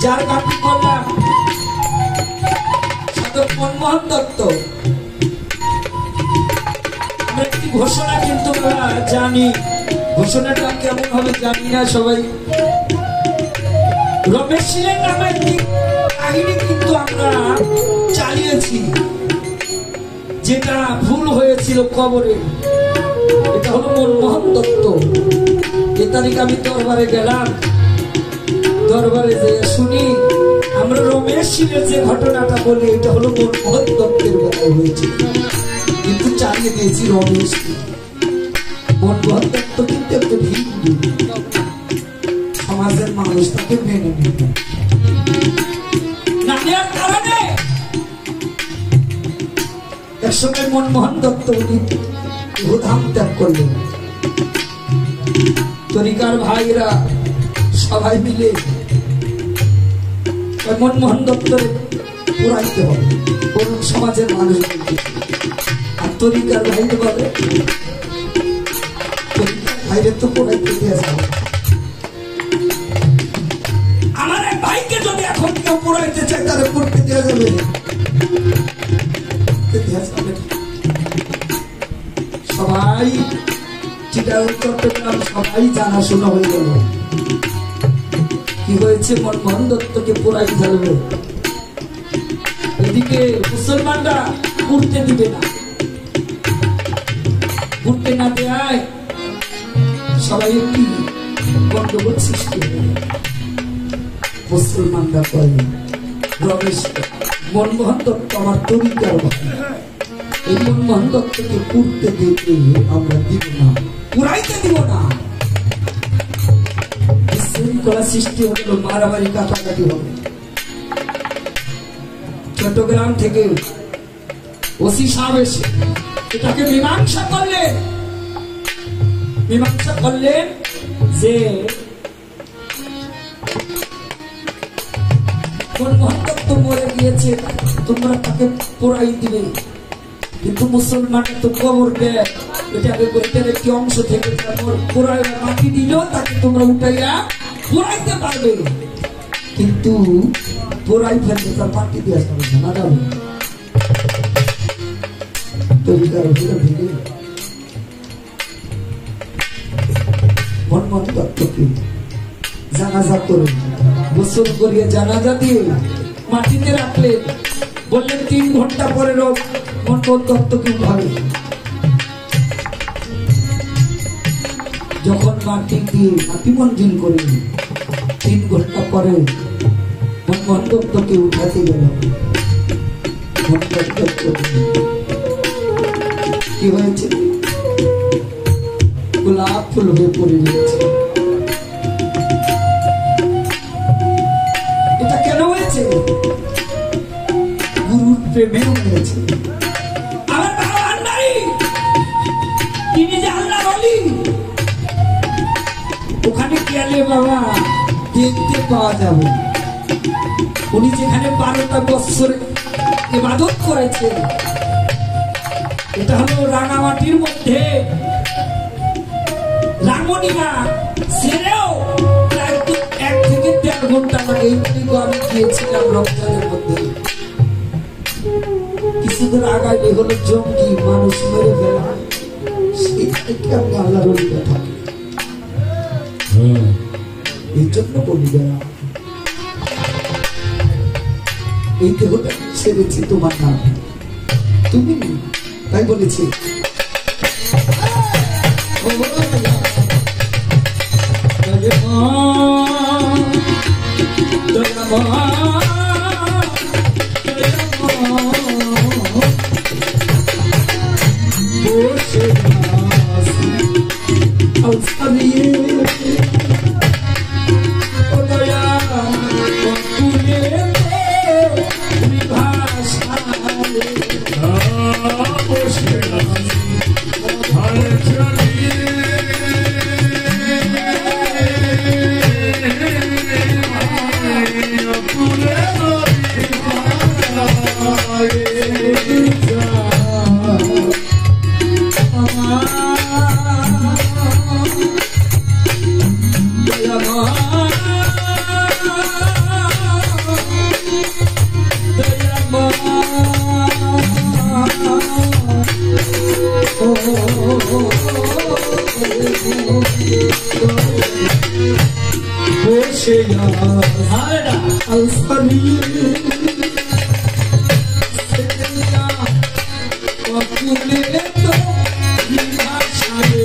যার গানটি করলাম সাধক মনমোহন দত্ত। আমরা একটি ঘোষণা কিন্তু জানি, ঘোষণাটা কেমন হবে জানি না সবাই। রমেশ শীলের নামে একটি কাহিনী কিন্তু আমরা চালিয়েছি, যেটা ভুল হয়েছিল কবরে। এটা হলো মনমোহন দত্ত। এ তারিখ আমি দরবারে গেলাম, দরবারে যে শুনি আমরা রমেশ শীলের যে ঘটনাটা বলি এটা হলো মনমোহন দত্তের বেলায় হয়েছে, কিন্তু চালিয়ে দিয়েছি রমেশ। মনমোহন দত্ত কিন্তু একটা হিন্দু, সমাজের মানুষ তাকে মেনে নেবে না নেওয়ার কারণে একসময় মনমোহন দত্ত উনি ধাম ত্যাগ করলেন। তরিকার ভাইরা সবাই মিলে মনমোহন দত্তর পুরাইতে হবে, কোন সমাজের মানুষ আর তরিকার ভাইরে বলে তরিকার ভাইরে তো পুরাইতে দেওয়া যাবে। আমার এক ভাইকে যদি এখন কেউ পুরাইতে চায় তাহলে করতে দেওয়া যাবে, সবাই চট্টগ্রাম সবাই জানাশোনা হয়ে গেল কি হয়েছে, মনমোহন দত্তকে পুরাই ফেলবে। এদিকে মুসলমানরা উঠতে দিবে না, উঠতে না দেয় সবাই একটি গন্ডগোল সৃষ্টি হয়ে গেল। মুসলমানরা কয় রমেশ মনমোহন দত্ত আমার তরিকার ভাই, এই মনমোহন দত্তকে পুড়তে দিতে আমরা দিব না, পুরাইতে দিব না। বিশৃঙ্খলা সৃষ্টি হলো, মারামারি কাটাকাটি হবে। চট্টগ্রাম থেকে ওসি সাহেব এসে এটাকে মীমাংসা করলেন যে মনমোহন দত্ত মরে গিয়েছে, তোমরা তাকে পোড়াই দিবে, কিন্তু মুসলমানের তো কবর দেয়, এটাকে গোটার একটি অংশ থেকে পোড়াই মাটি দিলেও তাকে তোমরা উঠাইয়া পোড়াইতে পারবে, কিন্তু পোড়াই ফেলতে তার মাটি দিয়ে আসতে হবে না যাবে। মনমোহন দত্তকে জানাজা করে গোসল করিয়ে জানাজা দিয়ে মাটিতে রাখলেন, বললেন 3 ঘন্টা পরে মনমোহন দত্তকে উঠাবে। যখন মাটি দিয়ে মাটি মঞ্জিল করে 3 ঘন্টা পরে মনমোহন দত্তকে উঠাতে গেল, কি হয়েছে, গোলাপ ফুল হয়ে পড়ে যাচ্ছে। এটা কেন হয়েছে? গুরুর প্রেমে হয়েছে। আমার বাবা আন্নারি, তিনি যে আল্লাহ বলি, ওখানে গেলে বাবা দেখতে পাওয়া যাবে উনি যেখানে 12টা বছর ইবাদত করেছে। এটা হলো রাঙামাটির মধ্যে রাঙ্গনিয়া ছেড়েও প্রায় 1 থেকে 1.5 ঘন্টা লাগে। আমি গিয়েছিলাম রমজানের মধ্যে, কিছুদিন আগাইলে হলো জঙ্গি মানুষ মেরে ফেলা, সেটাকে আমি আল্লাহর ওলিরা থাকি। এই জন্য বলি এই দেহটা ছেড়েছি তোমার নাম, তুমি তাই বলেছি। বসে আলফারি কপুলে তো ভাষায়